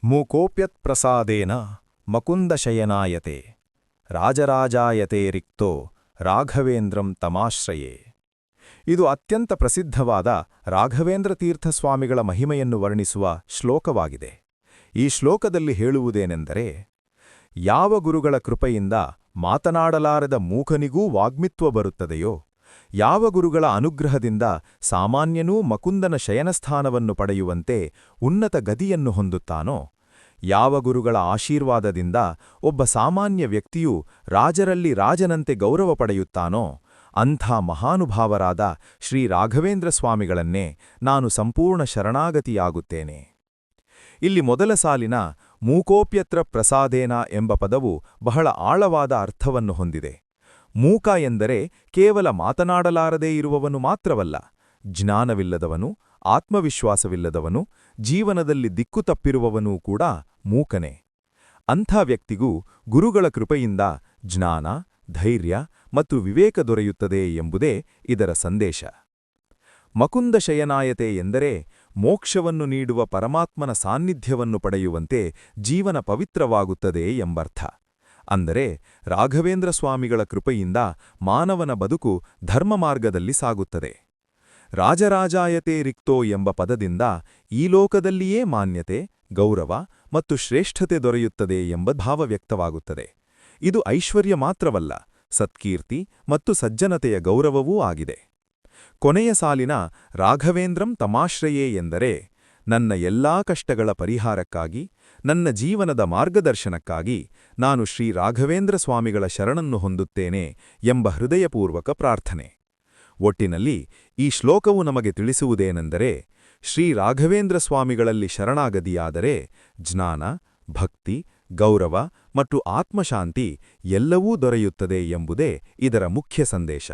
ಮೂಕೋಪ್ಯತ್ಪ್ರಸಾದೇನ ಮಕುಂದಶಯನಾಯತೆ ರಾಜರಾಜಾಯತೆ ರಿಕ್ತೋ ರಾಘವೇಂದ್ರಂ ತಮಾಶ್ರಯೇ. ಇದು ಅತ್ಯಂತ ಪ್ರಸಿದ್ಧವಾದ ರಾಘವೇಂದ್ರ ತೀರ್ಥಸ್ವಾಮಿಗಳ ಮಹಿಮೆಯನ್ನು ವರ್ಣಿಸುವ ಶ್ಲೋಕವಾಗಿದೆ. ಈ ಶ್ಲೋಕದಲ್ಲಿ ಹೇಳುವುದೇನೆಂದರೆ, ಯಾವ ಗುರುಗಳ ಕೃಪೆಯಿಂದ ಮಾತನಾಡಲಾರದ ಮೂಕನಿಗೂ ವಾಗ್ಮಿತ್ವ ಬರುತ್ತದೆಯೋ, ಯಾವ ಗುರುಗಳ ಅನುಗ್ರಹದಿಂದ ಸಾಮಾನ್ಯನೂ ಮಕುಂದನ ಶಯನಸ್ಥಾನವನ್ನು ಪಡೆಯುವಂತೆ ಉನ್ನತ ಗತಿಯನ್ನು ಹೊಂದುತ್ತಾನೋ, ಯಾವ ಗುರುಗಳ ಆಶೀರ್ವಾದದಿಂದ ಒಬ್ಬ ಸಾಮಾನ್ಯ ವ್ಯಕ್ತಿಯು ರಾಜರಲ್ಲಿ ರಾಜನಂತೆ ಗೌರವ ಪಡೆಯುತ್ತಾನೋ, ಅಂಥ ಮಹಾನುಭಾವರಾದ ಶ್ರೀ ರಾಘವೇಂದ್ರ ಸ್ವಾಮಿಗಳನ್ನೇ ನಾನು ಸಂಪೂರ್ಣ ಶರಣಾಗತಿಯಾಗುತ್ತೇನೆ. ಇಲ್ಲಿ ಮೊದಲ ಸಾಲಿನ ಮೂಕೋಪ್ಯತ್ರ ಪ್ರಸಾದೇನ ಎಂಬ ಪದವು ಬಹಳ ಆಳವಾದ ಅರ್ಥವನ್ನು ಹೊಂದಿದೆ. ಮೂಕ ಎಂದರೆ ಕೇವಲ ಮಾತನಾಡಲಾರದೇ ಇರುವವನು ಮಾತ್ರವಲ್ಲ, ಜ್ಞಾನವಿಲ್ಲದವನು, ಆತ್ಮವಿಶ್ವಾಸವಿಲ್ಲದವನು, ಜೀವನದಲ್ಲಿ ದಿಕ್ಕು ತಪ್ಪಿರುವವನೂ ಕೂಡ ಮೂಕನೇ. ಅಂಥ ವ್ಯಕ್ತಿಗೂ ಗುರುಗಳ ಕೃಪೆಯಿಂದ ಜ್ಞಾನ, ಧೈರ್ಯ ಮತ್ತು ವಿವೇಕ ದೊರೆಯುತ್ತದೆ ಎಂಬುದೇ ಇದರ ಸಂದೇಶ. ಮಕುಂದ ಶಯನಾಯತೆ ಎಂದರೆ ಮೋಕ್ಷವನ್ನು ನೀಡುವ ಪರಮಾತ್ಮನ ಸಾನ್ನಿಧ್ಯವನ್ನು ಪಡೆಯುವಂತೆ ಜೀವನ ಪವಿತ್ರವಾಗುತ್ತದೆ ಎಂಬರ್ಥ. ಅಂದರೆ ರಾಘವೇಂದ್ರ ಸ್ವಾಮಿಗಳ ಕೃಪೆಯಿಂದ ಮಾನವನ ಬದುಕು ಧರ್ಮಮಾರ್ಗದಲ್ಲಿ ಸಾಗುತ್ತದೆ. ರಾಜರಾಜಾಯತೆ ರಿಕ್ತೋ ಎಂಬ ಪದದಿಂದ ಈ ಲೋಕದಲ್ಲಿಯೇ ಮಾನ್ಯತೆ, ಗೌರವ ಮತ್ತು ಶ್ರೇಷ್ಠತೆ ದೊರೆಯುತ್ತದೆ ಎಂಬ ಭಾವ ವ್ಯಕ್ತವಾಗುತ್ತದೆ. ಇದು ಐಶ್ವರ್ಯ ಮಾತ್ರವಲ್ಲ, ಸತ್ಕೀರ್ತಿ ಮತ್ತು ಸಜ್ಜನತೆಯ ಗೌರವವೂ ಆಗಿದೆ. ಕೊನೆಯ ಸಾಲಿನ ರಾಘವೇಂದ್ರಂ ತಮಾಶ್ರಯೇ ಎಂದರೆ, ನನ್ನ ಎಲ್ಲಾ ಕಷ್ಟಗಳ ಪರಿಹಾರಕ್ಕಾಗಿ, ನನ್ನ ಜೀವನದ ಮಾರ್ಗದರ್ಶನಕ್ಕಾಗಿ ನಾನು ಶ್ರೀ ರಾಘವೇಂದ್ರ ಸ್ವಾಮಿಗಳ ಶರಣನ್ನು ಹೊಂದುತ್ತೇನೆ ಎಂಬ ಹೃದಯಪೂರ್ವಕ ಪ್ರಾರ್ಥನೆ. ಒಟ್ಟಿನಲ್ಲಿ ಈ ಶ್ಲೋಕವು ನಮಗೆ ತಿಳಿಸುವುದೇನೆಂದರೆ, ಶ್ರೀ ರಾಘವೇಂದ್ರ ಸ್ವಾಮಿಗಳಲ್ಲಿ ಶರಣಾಗತಿಯಾದರೆ ಜ್ಞಾನ, ಭಕ್ತಿ, ಗೌರವ ಮತ್ತು ಆತ್ಮಶಾಂತಿ ಎಲ್ಲವೂ ದೊರೆಯುತ್ತದೆ ಎಂಬುದೇ ಇದರ ಮುಖ್ಯ ಸಂದೇಶ.